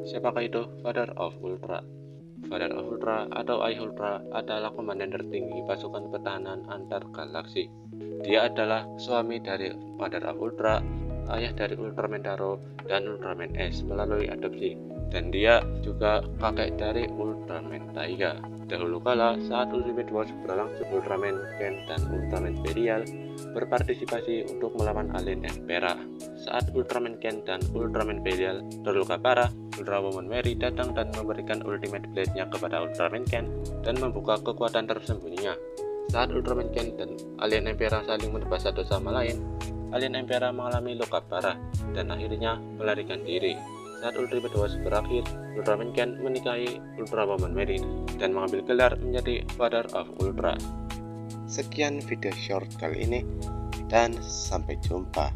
Siapakah itu Father of Ultra? Father of Ultra atau Eye Ultra adalah komandan tertinggi pasukan pertahanan antar galaksi. Dia adalah suami dari Father of Ultra, ayah dari Ultraman Taro dan Ultraman S melalui adopsi, dan dia juga kakek dari Ultraman Taiga. Dahulu kala, saat Ultimate Wars berlangsung, Ultraman Ken dan Ultraman Belial berpartisipasi untuk melawan alien Emperor. Saat Ultraman Ken dan Ultraman Belial terluka parah, Ultra Woman Mary datang dan memberikan Ultimate Blade-nya kepada Ultraman Ken dan membuka kekuatan tersembunyinya. Saat Ultraman Ken dan alien Emperor saling menebas satu sama lain, alien Emperor mengalami luka parah dan akhirnya melarikan diri. Saat Ultimate Wars berakhir, Ultraman Ken menikahi Ultra Woman Mary dan mengambil gelar menjadi Father of Ultra. Sekian video short kali ini dan sampai jumpa.